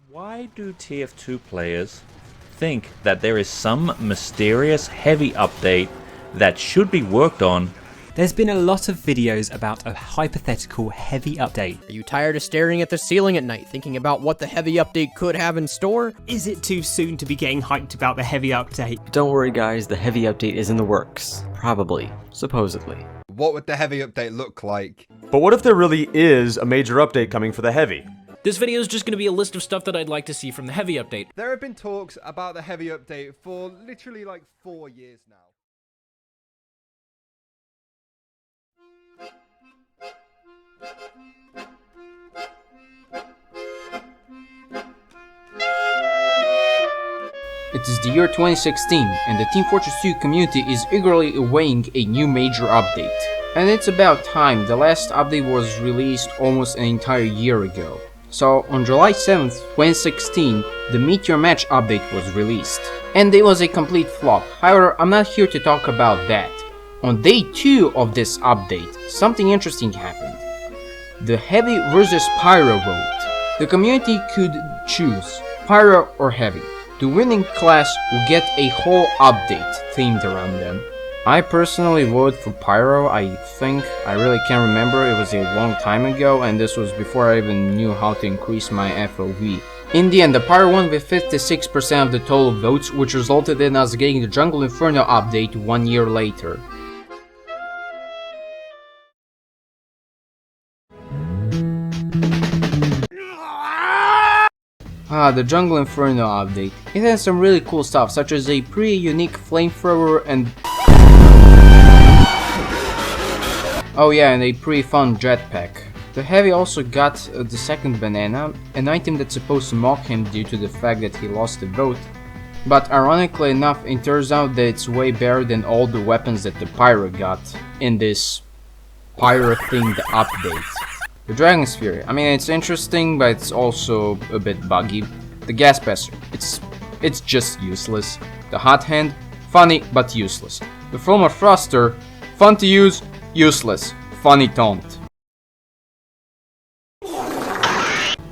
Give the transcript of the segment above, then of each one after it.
Why do TF2 players think that there is some mysterious heavy update that should be worked on? There's been a lot of videos about a hypothetical heavy update. Are you tired of staring at the ceiling at night, thinking about what the heavy update could have in store? Is it too soon to be getting hyped about the heavy update? Don't worry guys, the heavy update is in the works. Probably. Supposedly. What would the heavy update look like? But what if there really is a major update coming for the heavy? This video is just going to be a list of stuff that I'd like to see from the heavy update. There have been talks about the heavy update for literally like 4 years now. It is the year 2016, and the Team Fortress 2 community is eagerly awaiting a new major update. And it's about time. The last update was released almost an entire year ago. So on July 7th, 2016, the Meteor Match update was released. And it was a complete flop. However, I'm not here to talk about that. On day 2 of this update, something interesting happened. The Heavy versus Pyro vote. The community could choose Pyro or Heavy. The winning class will get a whole update themed around them. I personally voted for Pyro. I really can't remember, it was a long time ago, and this was before I even knew how to increase my FOV. In the end, the Pyro won with 56% of the total votes, which resulted in us getting the Jungle Inferno update 1 year later. The Jungle Inferno update. It has some really cool stuff, such as a pretty unique flamethrower and... oh yeah, and a pretty fun jetpack. The Heavy also got the second banana, an item that's supposed to mock him due to the fact that he lost the vote. But ironically enough, it turns out that it's way better than all the weapons that the Pyro got in this Pyro-themed update. The Dragon Sphere, I mean, it's interesting, but it's also a bit buggy. The Gas Passer, it's just useless. The Hot Hand, funny but useless. The Fulmer Thruster, fun to use, useless. Funny taunt.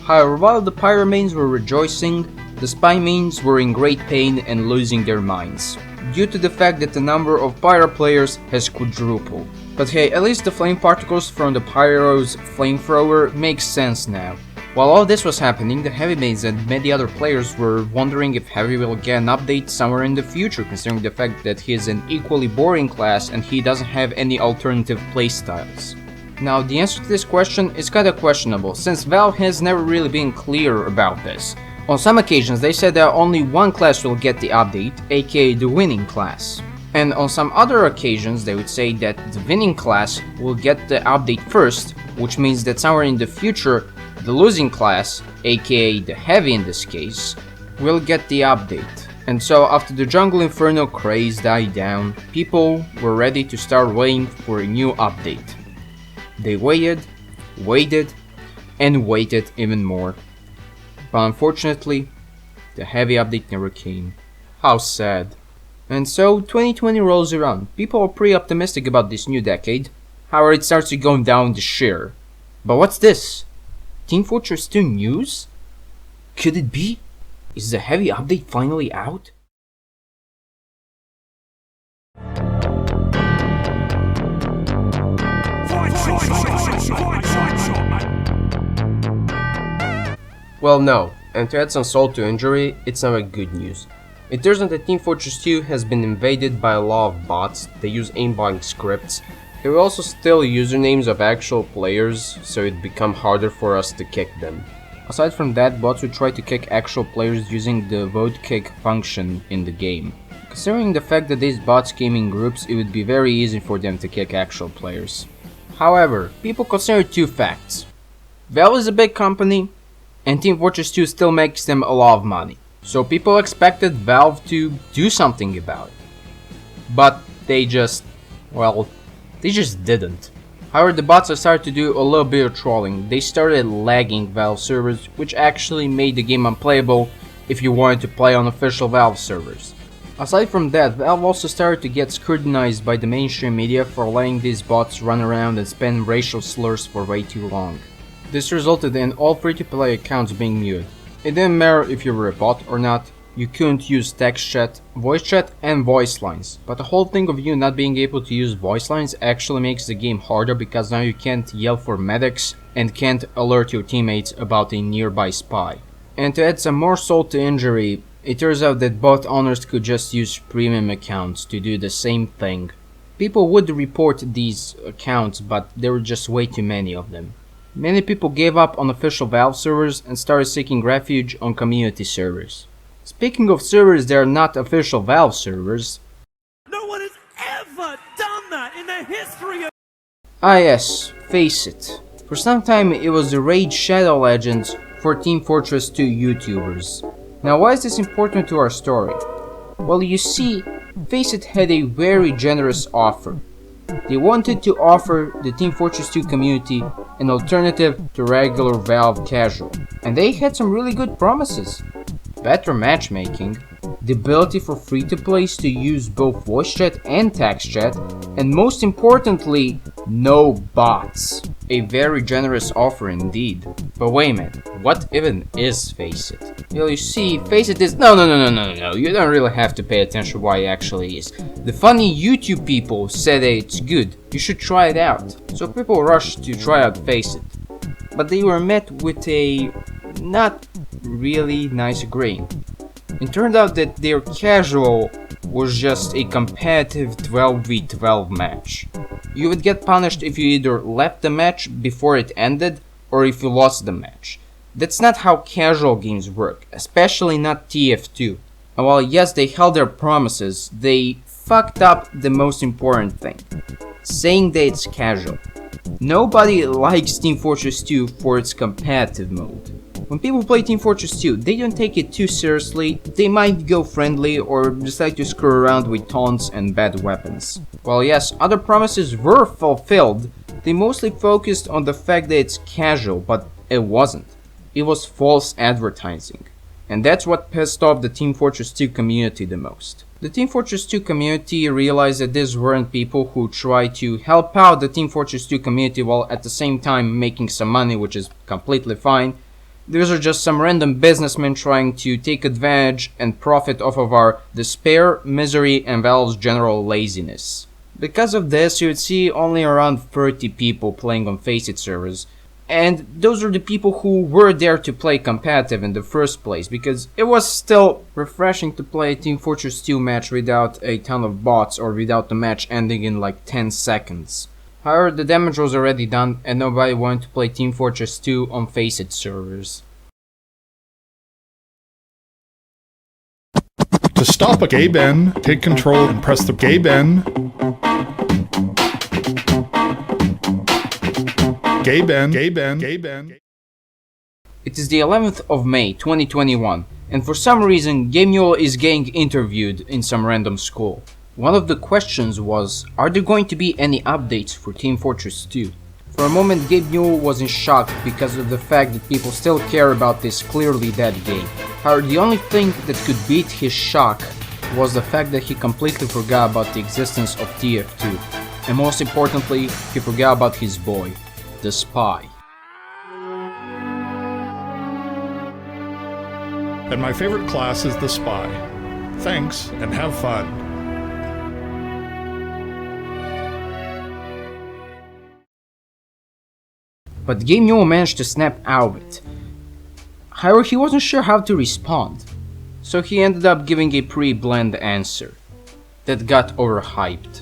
However, while the Pyro mains were rejoicing, the Spy mains were in great pain and losing their minds, due to the fact that the number of Pyro players has quadrupled. But hey, at least the flame particles from the Pyro's flamethrower makes sense now. While all this was happening, the Heavy mains and many other players were wondering if Heavy will get an update somewhere in the future, considering the fact that he is an equally boring class and he doesn't have any alternative playstyles. Now, the answer to this question is kinda questionable, since Valve has never really been clear about this. On some occasions, they said that only one class will get the update, aka the winning class. And on some other occasions, they would say that the winning class will get the update first, which means that somewhere in the future, the losing class, aka the Heavy in this case, will get the update. And so after the Jungle Inferno craze died down, people were ready to start waiting for a new update. They waited, and waited even more. But unfortunately, the Heavy update never came. How sad. And so 2020 rolls around. People are pretty optimistic about this new decade. However, it starts to go down the share. But what's this? Team Fortress 2 news? Could it be? Is the Heavy update finally out? Well, no. And to add some salt to injury, it's not a good news. It turns out that Team Fortress 2 has been invaded by a lot of bots. They use aimbotting scripts. They will also steal usernames of actual players, so it becomes harder for us to kick them. Aside from that, bots will try to kick actual players using the vote kick function in the game. Considering the fact that these bots came in groups, it would be very easy for them to kick actual players. However, people consider two facts. Valve is a big company, and Team Fortress 2 still makes them a lot of money. So people expected Valve to do something about it. But they just didn't. However, the bots have started to do a little bit of trolling. They started lagging Valve servers, which actually made the game unplayable if you wanted to play on official Valve servers. Aside from that, Valve also started to get scrutinized by the mainstream media for letting these bots run around and spam racial slurs for way too long. This resulted in all free-to-play accounts being muted. It didn't matter if you were a bot or not, you couldn't use text chat, voice chat and voice lines. But the whole thing of you not being able to use voice lines actually makes the game harder because now you can't yell for medics and can't alert your teammates about a nearby spy. And to add some more salt to injury, it turns out that bot owners could just use premium accounts to do the same thing. People would report these accounts, but there were just way too many of them. Many people gave up on official Valve servers and started seeking refuge on community servers. Speaking of servers that are not official Valve servers, no one has ever done that in the history of... Ah yes, face it. For some time it was the Raid Shadow Legends for Team Fortress 2 YouTubers. Now why is this important to our story? Well, you see, Faceit had a very generous offer. They wanted to offer the Team Fortress 2 community an alternative to regular Valve casual. And they had some really good promises. Better matchmaking, the ability for free-to-plays to use both voice chat and text chat, and most importantly, no bots. A very generous offer indeed. But wait a minute, what even is Faceit? Well, you see, Faceit is... No, you don't really have to pay attention why it actually is. The funny YouTube people said that it's good, you should try it out. So people rushed to try out Faceit. But they were met with a not really nice greeting. It turned out that their casual was just a competitive 12v12 match. You would get punished if you either left the match before it ended or if you lost the match. That's not how casual games work, especially not TF2. And while yes, they held their promises, they fucked up the most important thing, saying that it's casual. Nobody likes Team Fortress 2 for its competitive mode. When people play Team Fortress 2, they don't take it too seriously, they might go friendly or decide to screw around with taunts and bad weapons. While yes, other promises were fulfilled, they mostly focused on the fact that it's casual, but it wasn't. It was false advertising. And that's what pissed off the Team Fortress 2 community the most. The Team Fortress 2 community realized that these weren't people who tried to help out the Team Fortress 2 community while at the same time making some money, which is completely fine. These are just some random businessmen trying to take advantage and profit off of our despair, misery, and Valve's general laziness. Because of this, you would see only around 30 people playing on Faceit servers, and those are the people who were there to play competitive in the first place, because it was still refreshing to play a Team Fortress 2 match without a ton of bots or without the match ending in like 10 seconds. However, the damage was already done and nobody wanted to play Team Fortress 2 on Faceit servers. To stop a Gaben, take control and press the Gaben. Gaben. It is the 11th of May 2021, and for some reason Gaben is getting interviewed in some random school. One of the questions was, are there going to be any updates for Team Fortress 2? For a moment Gaben was in shock because of the fact that people still care about this clearly dead game. However, the only thing that could beat his shock was the fact that he completely forgot about the existence of TF2. And most importantly, he forgot about his boy, the spy. And my favorite class is the spy. Thanks, and have fun. But Gaben managed to snap out of it. However, he wasn't sure how to respond, so he ended up giving a pretty bland answer that got overhyped.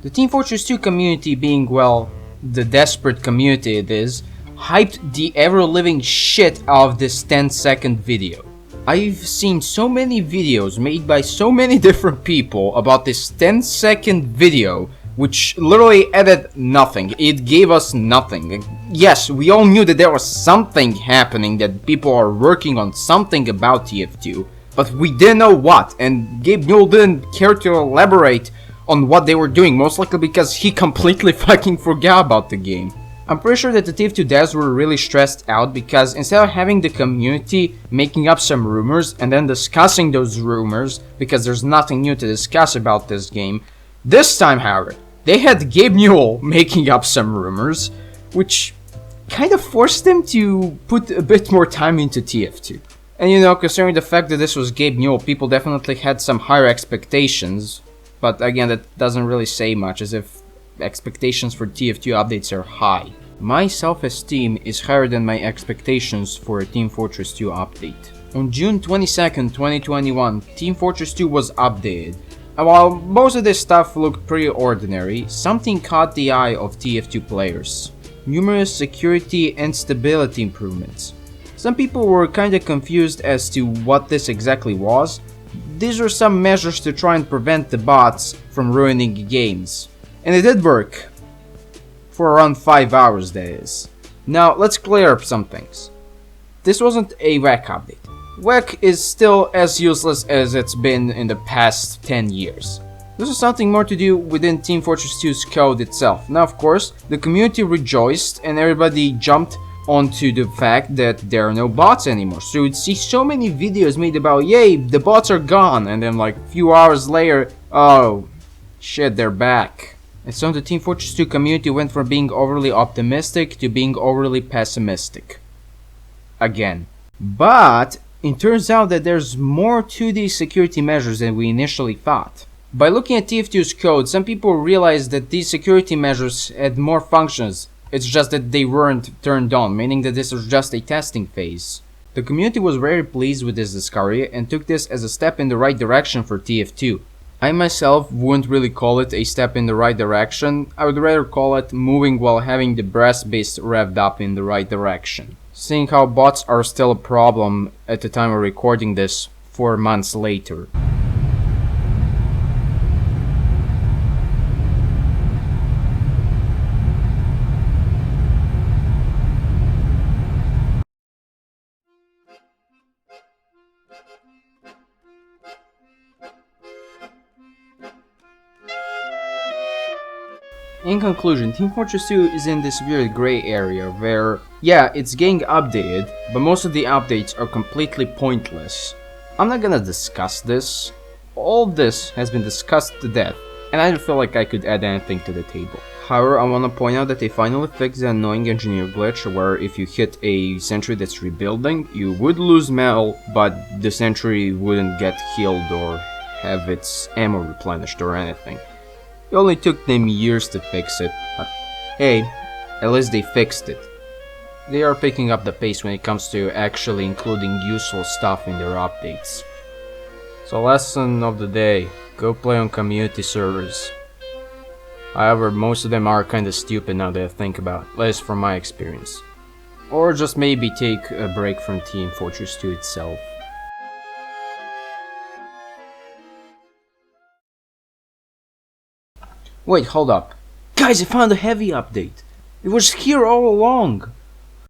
The Team Fortress 2 community, being, well, the desperate community it is, hyped the ever-living shit out of this 10-second video. I've seen so many videos made by so many different people about this 10-second video, which literally added nothing. It gave us nothing. Yes, we all knew that there was something happening, that people are working on something about TF2, but we didn't know what, and Gaben didn't care to elaborate on what they were doing, most likely because he completely fucking forgot about the game. I'm pretty sure that the TF2 devs were really stressed out because instead of having the community making up some rumors and then discussing those rumors, because there's nothing new to discuss about this game, this time, however, they had Gabe Newell making up some rumors, which kind of forced them to put a bit more time into TF2. And you know, considering the fact that this was Gabe Newell, people definitely had some higher expectations, but again, that doesn't really say much, as if expectations for TF2 updates are high. My self-esteem is higher than my expectations for a Team Fortress 2 update. On June 22nd, 2021, Team Fortress 2 was updated, and while most of this stuff looked pretty ordinary, something caught the eye of TF2 players. Numerous security and stability improvements. Some people were kinda confused as to what this exactly was. These are some measures to try and prevent the bots from ruining games. And it did work. For around 5 hours, that is. Now, let's clear up some things. This wasn't a WEC update. WEC is still as useless as it's been in the past 10 years. This is something more to do within Team Fortress 2's code itself. Now, of course, the community rejoiced and everybody jumped onto the fact that there are no bots anymore. So you'd see so many videos made about, yay, the bots are gone, and then like a few hours later, oh, shit, they're back. And so the Team Fortress 2 community went from being overly optimistic to being overly pessimistic. Again. But it turns out that there's more to these security measures than we initially thought. By looking at TF2's code, some people realized that these security measures had more functions. It's just that they weren't turned on, meaning that this was just a testing phase. The community was very pleased with this discovery and took this as a step in the right direction for TF2. I myself wouldn't really call it a step in the right direction. I would rather call it moving while having the breast base revved up in the right direction. Seeing how bots are still a problem at the time of recording this 4 months later. In conclusion, Team Fortress 2 is in this weird gray area where, yeah, it's getting updated, but most of the updates are completely pointless. I'm not gonna discuss this. All of this has been discussed to death, and I don't feel like I could add anything to the table. However, I wanna point out that they finally fixed the annoying engineer glitch where if you hit a sentry that's rebuilding, you would lose metal, but the sentry wouldn't get healed or have its ammo replenished or anything. It only took them years to fix it, but hey, at least they fixed it. They are picking up the pace when it comes to actually including useful stuff in their updates. So lesson of the day, go play on community servers. However, most of them are kinda stupid now that I think about it, at least from my experience. Or just maybe take a break from Team Fortress 2 itself. Wait, hold up. Guys, I found a heavy update. It was here all along.